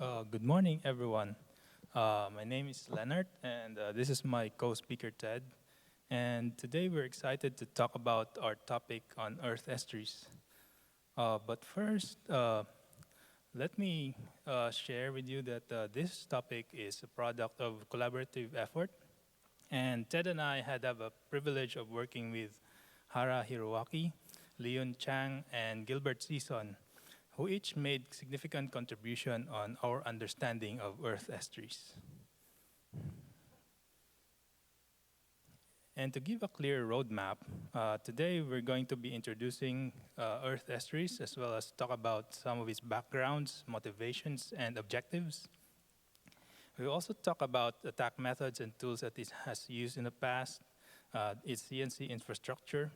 Good morning, everyone. My name is Lenart, and this is my co-speaker, Ted. And today we're excited to talk about our topic on Earth Estries. But first, let me share with you that this topic is a product of collaborative effort. And Ted and I had the privilege of working with Hara Hiroaki, Leon Chang, and Gilbert Season, who each made significant contribution on our understanding of Earth Estries. And to give a clear roadmap, today we're going to be introducing Earth Estries as well as talk about some of its backgrounds, motivations, and objectives. We'll also talk about attack methods and tools that it has used in the past, its CNC infrastructure.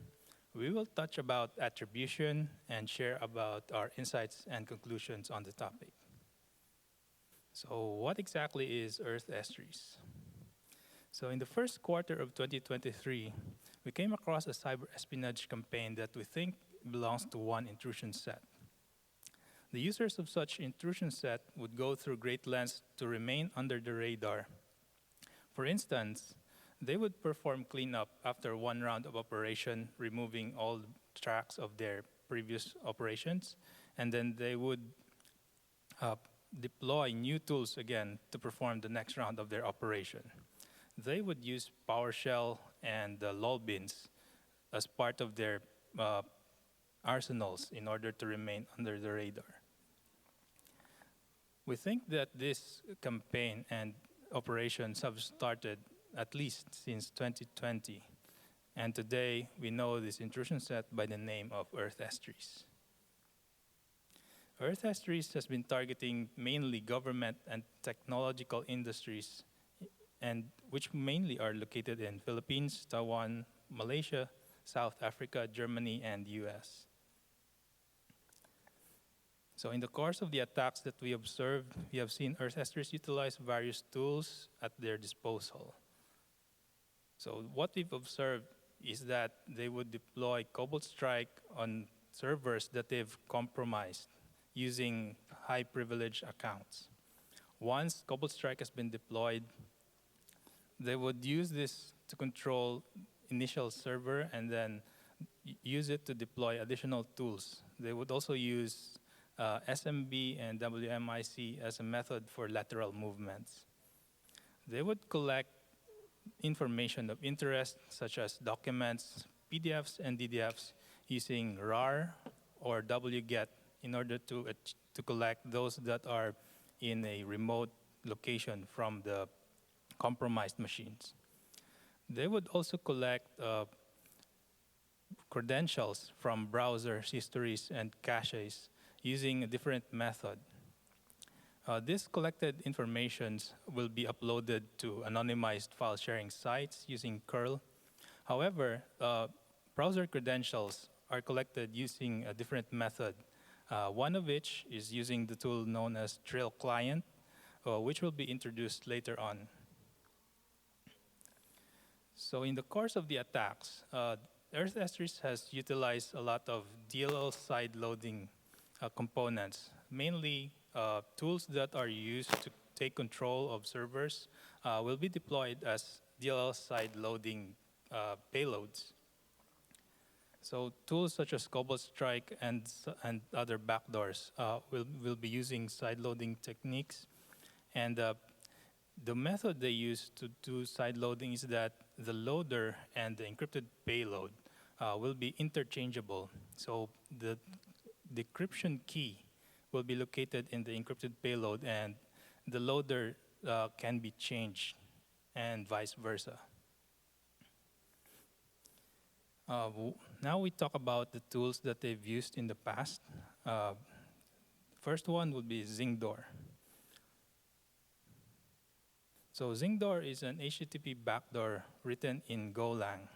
We will touch about attribution and share about our insights and conclusions on the topic. So what exactly is Earth Estries? So in the first quarter of 2023, we came across a cyber espionage campaign that we think belongs to one intrusion set. The users of such intrusion set would go through great lengths to remain under the radar. For instance, they would perform cleanup after one round of operation, removing all tracks of their previous operations, and then they would deploy new tools again to perform the next round of their operation. They would use PowerShell and lol bins as part of their arsenals in order to remain under the radar. We think that this campaign and operations have started at least since 2020. And today, we know this intrusion set by the name of Earth Estries. Earth Estries has been targeting mainly government and technological industries, and which mainly are located in Philippines, Taiwan, Malaysia, South Africa, Germany, and US. So in the course of the attacks that we observed, we have seen Earth Estries utilize various tools at their disposal. So what we've observed is that they would deploy Cobalt Strike on servers that they've compromised using high privilege accounts. Once Cobalt Strike has been deployed, they would use this to control initial server and then use it to deploy additional tools. They would also use SMB and WMIC as a method for lateral movements. They would collect information of interest, such as documents, PDFs, and DDFs, using RAR or wget in order to collect those that are in a remote location from the compromised machines. They would also collect credentials from browsers, histories, and caches using a different method. This collected information will be uploaded to anonymized file sharing sites using curl. However, browser credentials are collected using a different method, one of which is using the tool known as Trail Client, which will be introduced later on. So in the course of the attacks, Earth Estries has utilized a lot of DLL side loading components, mainly tools that are used to take control of servers will be deployed as DLL side loading payloads. So tools such as Cobalt Strike and other backdoors will be using side loading techniques. And the method they use to do side loading is that the loader and the encrypted payload will be interchangeable. So the decryption key will be located in the encrypted payload, and the loader can be changed, and vice versa. Now we talk about the tools that they've used in the past. First one would be Zingdor. So Zingdor is an HTTP backdoor written in Golang.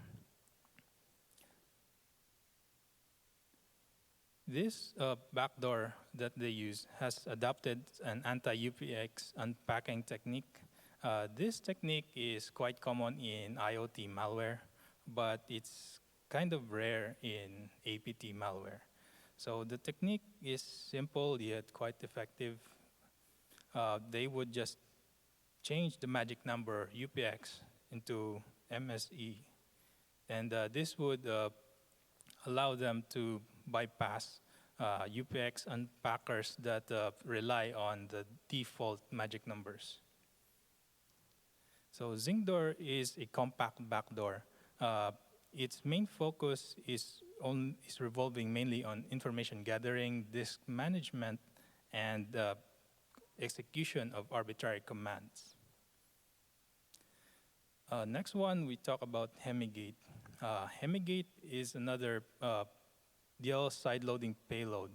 This backdoor that they use has adopted an anti-UPX unpacking technique. This technique is quite common in IoT malware, but it's kind of rare in APT malware. So the technique is simple yet quite effective. they would just change the magic number UPX into MSE. And this would allow them to bypass UPX unpackers that rely on the default magic numbers. So Zingdoor is a compact backdoor. Its main focus is revolving mainly on information gathering, disk management, and execution of arbitrary commands. Next one, we talk about Hemigate. Hemigate is another DL side-loading payload.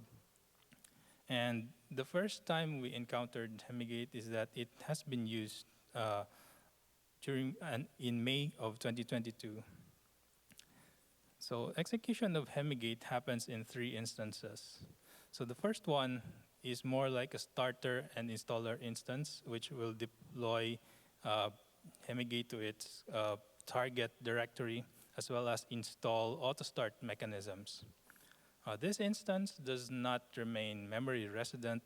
And the first time we encountered Hemigate is that it has been used in May of 2022. So execution of Hemigate happens in 3 instances. So the first one is more like a starter and installer instance, which will deploy Hemigate to its target directory, as well as install auto-start mechanisms. This instance does not remain memory resident,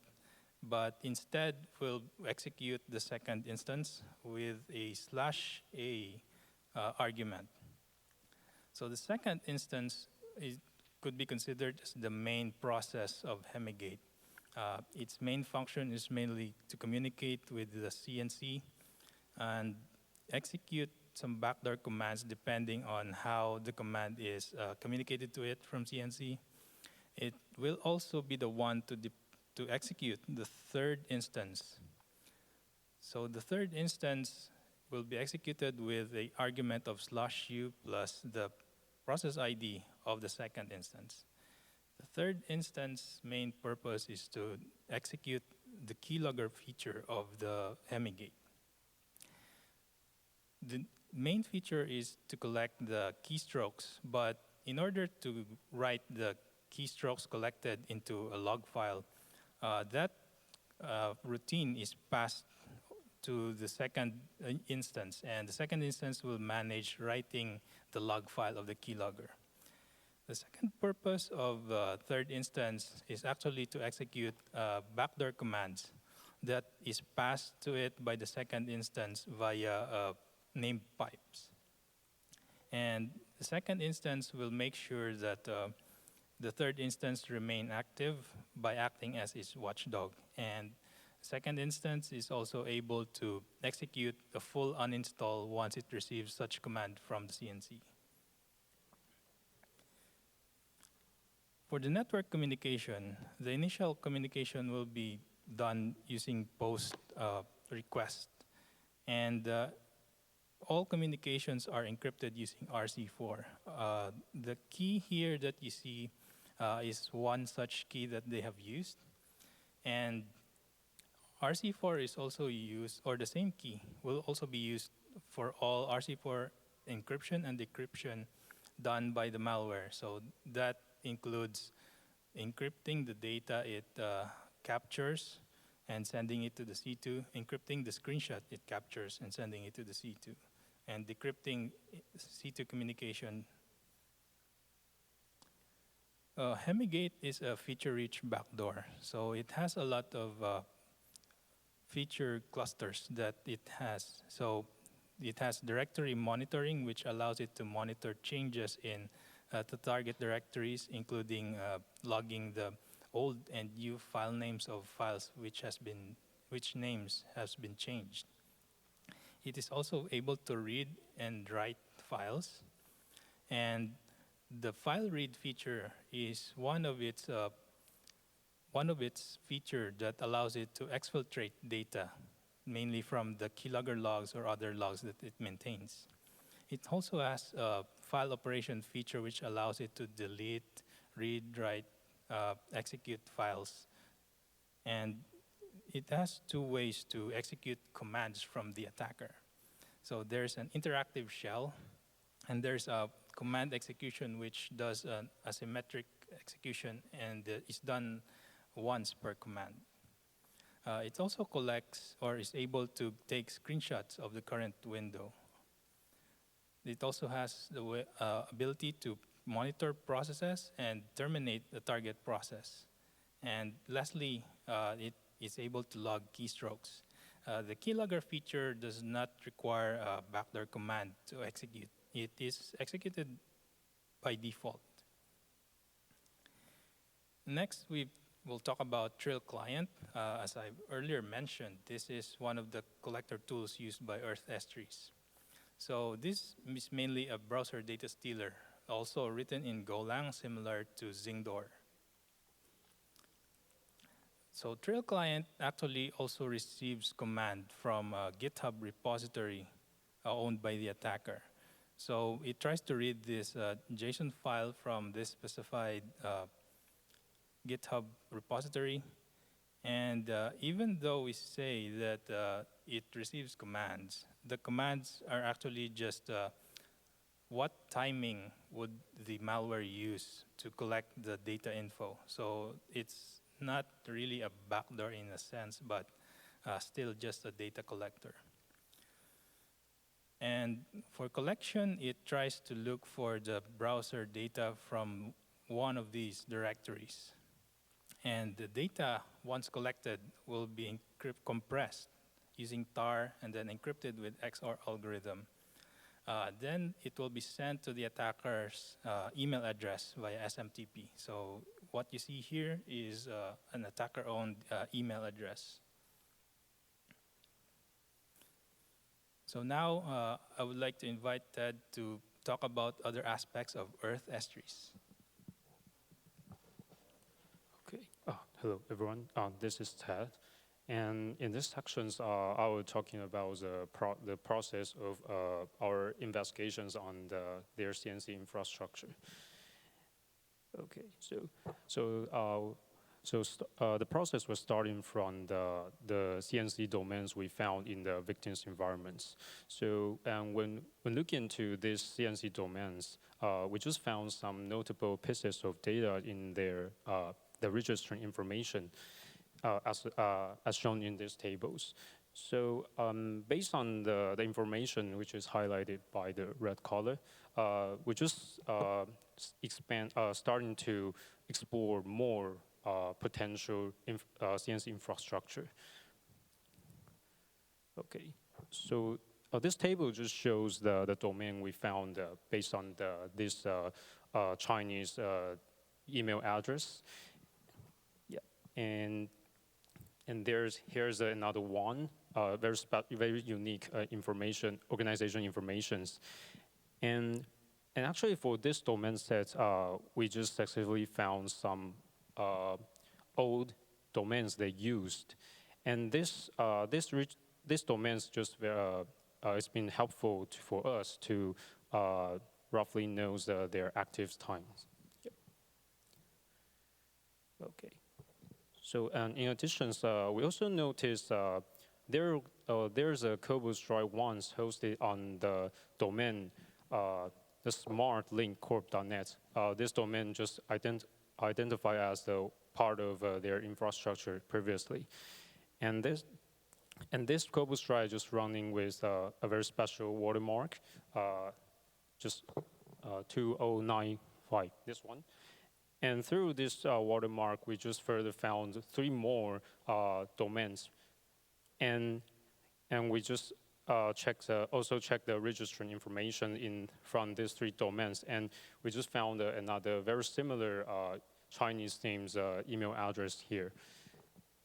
but instead will execute the second instance with a /a argument. So the second instance could be considered as the main process of Hemigate. Its main function is mainly to communicate with the CNC and execute some backdoor commands depending on how the command is communicated to it from CNC. It will also be the one to execute the third instance. So the third instance will be executed with the argument of /u plus the process ID of the second instance. The third instance main purpose is to execute the keylogger feature of the Hemigate. The main feature is to collect the keystrokes, but in order to write the keystrokes collected into a log file, that routine is passed to the second instance, and the second instance will manage writing the log file of the keylogger. The second purpose of the third instance is actually to execute backdoor commands that is passed to it by the second instance via named pipes. And the second instance will make sure that the third instance remain active by acting as its watchdog. And second instance is also able to execute a full uninstall once it receives such command from the CNC. For the network communication, the initial communication will be done using post request. And all communications are encrypted using RC4. The key here that you see is one such key that they have used. And RC4 is also used, or the same key will also be used for all RC4 encryption and decryption done by the malware. So that includes encrypting the data it captures and sending it to the C2, encrypting the screenshot it captures and sending it to the C2, and decrypting C2 communication. Hemigate is a feature-rich backdoor, so it has a lot of feature clusters that it has. So it has directory monitoring, which allows it to monitor changes in the target directories, including logging the old and new file names of files which names has been changed. It is also able to read and write files, and the file read feature is one of its feature that allows it to exfiltrate data, mainly from the keylogger logs or other logs that it maintains. It also has a file operation feature which allows it to delete, read, write, execute files. And it has 2 ways to execute commands from the attacker. So there's an interactive shell, and there's a command execution which does an asymmetric execution and is done once per command. It also collects or is able to take screenshots of the current window. It also has the ability to monitor processes and terminate the target process. And lastly, it is able to log keystrokes. The keylogger feature does not require a backdoor command to execute. It is executed by default. Next, we will talk about Trill Client. As I earlier mentioned, this is one of the collector tools used by Earth Estries. So this is mainly a browser data stealer, also written in Golang, similar to Zingdor. So Trill Client actually also receives command from a GitHub repository owned by the attacker. So it tries to read this JSON file from this specified GitHub repository. And even though we say that it receives commands, the commands are actually just what timing would the malware use to collect the data info. So it's not really a backdoor in a sense, but still just a data collector. And for collection, it tries to look for the browser data from one of these directories. And the data, once collected, will be compressed using tar and then encrypted with XOR algorithm. Then it will be sent to the attacker's email address via SMTP. So what you see here is an attacker-owned email address. So now I would like to invite Ted to talk about other aspects of Earth Estries. Okay. Hello, everyone. This is Ted. And in this section, I will be talking about the process of our investigations on their CNC infrastructure. Okay, the process was starting from the CNC domains we found in the victim's environments. So, and when looking into these CNC domains, we just found some notable pieces of data in their the registering information, as shown in these tables. So based on the information which is highlighted by the red color, we just starting to explore more potential CNC infrastructure. Okay, so this table just shows the domain we found based on this Chinese email address. Yeah, and here's another one, very unique organization informations, and actually for this domain set, we just successfully found some old domains they used, and this domains just it's been helpful for us to roughly know their active times. Yep. Okay. So, and in addition, we also noticed there's a Cobus drive once hosted on the domain, the smartlinkcorp.net. This domain just identified as the part of their infrastructure previously, and this Cobus drive just running with a very special watermark, just 2095. This one. And through this watermark, we just further found 3 more domains, and we just also checked the registering information from these 3 domains, and we just found another very similar Chinese themes email address here.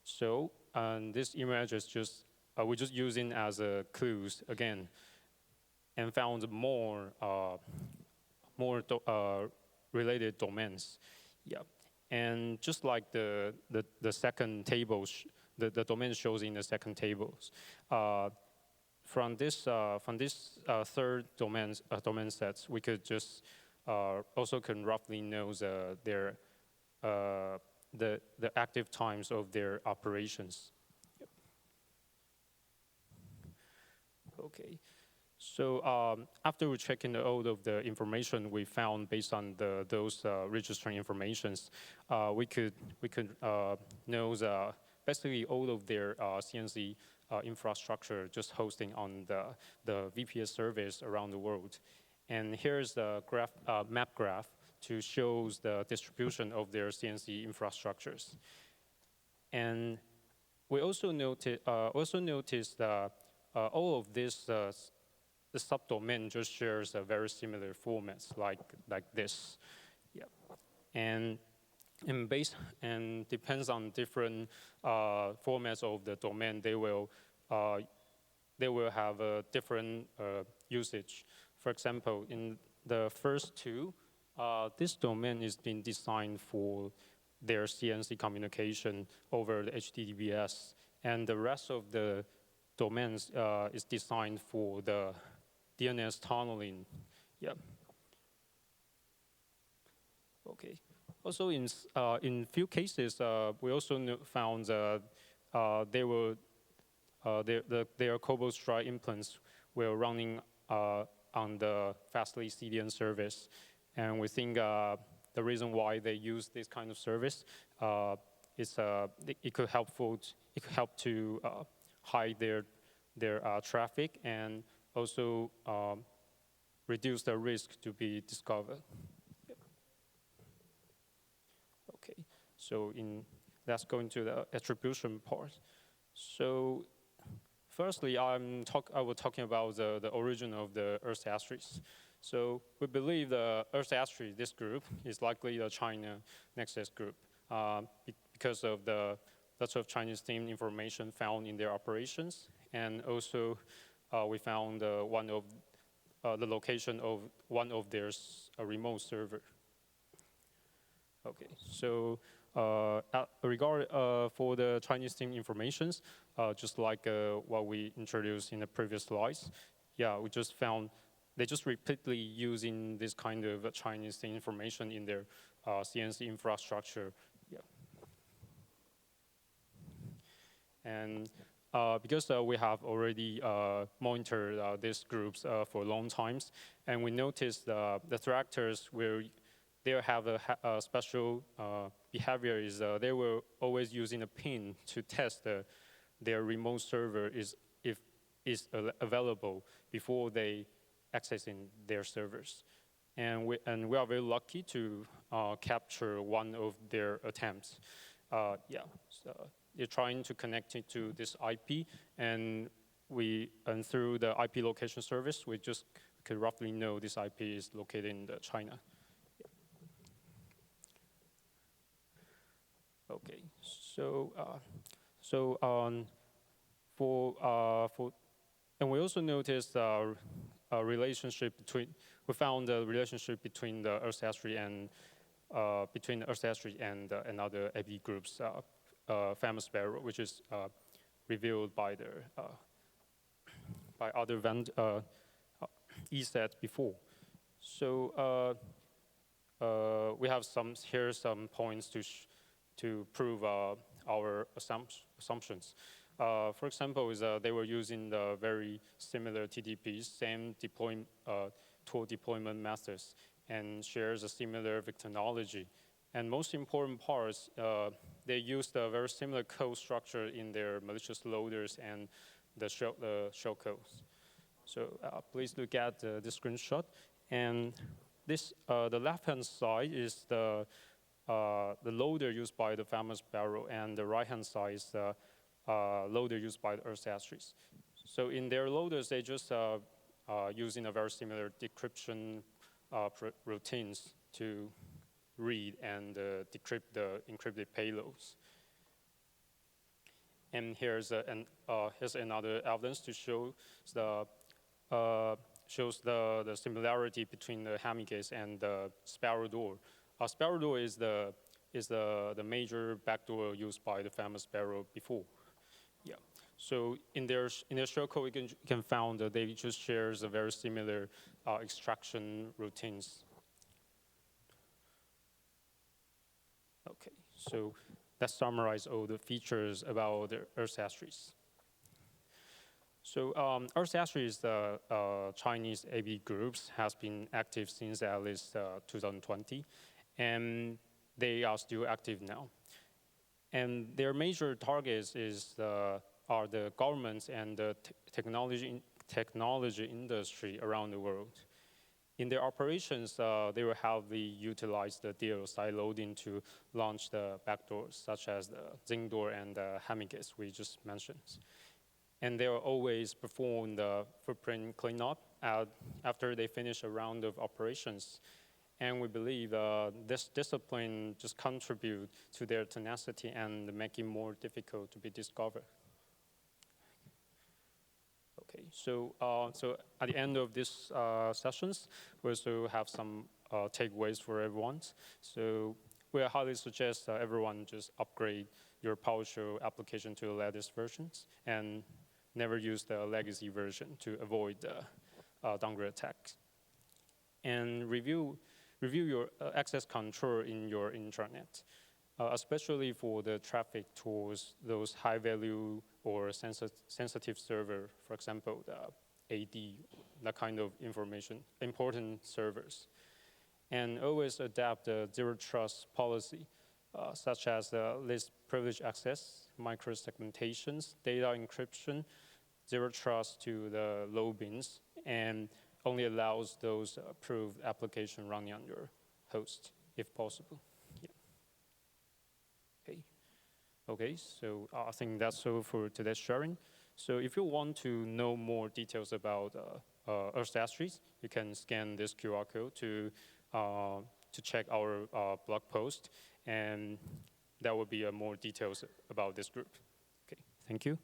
So this email address we're just using as clues again, and found more related domains. Yeah, and just like the second table, the domain shows in the second tables. From this third domain sets, we could just also can roughly know the active times of their operations. Yep. Okay. So after we check in all of the information we found based on those registering informations, we could know basically all of their CNC infrastructure just hosting on the VPS service around the world. And here's the map graph to show the distribution of their CNC infrastructures. And we also noticed that all of this the subdomain just shares a very similar formats like this. Yeah. And depends on different formats of the domain, they will have a different usage. For example, in the first two, this domain is being designed for their CNC communication over the HTTPS, and the rest of the domains is designed for the DNS tunneling. Yeah. Okay. Also, in few cases, we also found their Cobol Stride implants were running on the Fastly CDN service, and we think the reason why they use this kind of service is it could help to hide their traffic and also reduce the risk to be discovered. Okay, so let's go into the attribution part. So firstly, I will talking about the origin of the Earth Estries. So we believe the Earth Estries, this group, is likely the China Nexus group because of the lots of Chinese-themed information found in their operations, and also we found the location of one of their remote server. Okay, so for the Chinese-themed informations, just like what we introduced in the previous slides, yeah, we just found they just repeatedly using this kind of Chinese-themed information in their CNC infrastructure. Yeah. And because we have already monitored these groups for long times, and we noticed the threat actors they have a special behavior is they were always using a pin to test their remote server is available before they accessing their servers. And we are very lucky to capture one of their attempts. Yeah, so they're trying to connect it to this IP, and through the IP location service, we just could roughly know this IP is located in China. Okay, and we also noticed a relationship we found a relationship between the Earth Estries and another AP groups, FamousSparrow, which is revealed by other ESET before. So we have some points to prove our assumptions. For example, they were using the very similar TTPs, same tool deployment methods, and shares a similar victimology. And most important parts, they used a very similar code structure in their malicious loaders and the shell codes. So please look at the screenshot. And this, the left-hand side is the loader used by the FamousSparrow, and the right-hand side is the loader used by the Earth Estries. So in their loaders, they just using a very similar decryption routines to read and decrypt the encrypted payloads. And here's another evidence to show shows the similarity between the Hemigate and the Sparrow door. Sparrow door is the major backdoor used by the FamousSparrow before. Yeah. So in their shellcode, you can find that they just shares a very similar extraction routines. Okay. So let's summarize all the features about the Earth Estries. So Earth Estries, the Chinese AV groups, has been active since at least 2020, and they are still active now. And their major targets are the governments and the technology industry around the world. In their operations, they will heavily utilize the DL side loading to launch the backdoors, such as the zinc door and the hemigates we just mentioned. And they will always perform the footprint cleanup after they finish a round of operations. And we believe this discipline just contributes to their tenacity and make it more difficult to be discovered. Okay, so at the end of this sessions, we also have some takeaways for everyone. So we highly suggest everyone just upgrade your PowerShell application to the latest versions and never use the legacy version to avoid the downgrade attacks. And review your access control in your intranet, especially for the traffic towards those high value or sensitive server, for example, the AD, that kind of information, important servers. And always adapt the zero trust policy, such as the least privilege access, micro-segmentations, data encryption, zero trust to the low bins, and only allows those approved application running on your host, if possible. Yeah. Okay, so I think that's all for today's sharing. So if you want to know more details about Earth Estries, you can scan this QR code to check our blog post, and that will be more details about this group. Okay, thank you.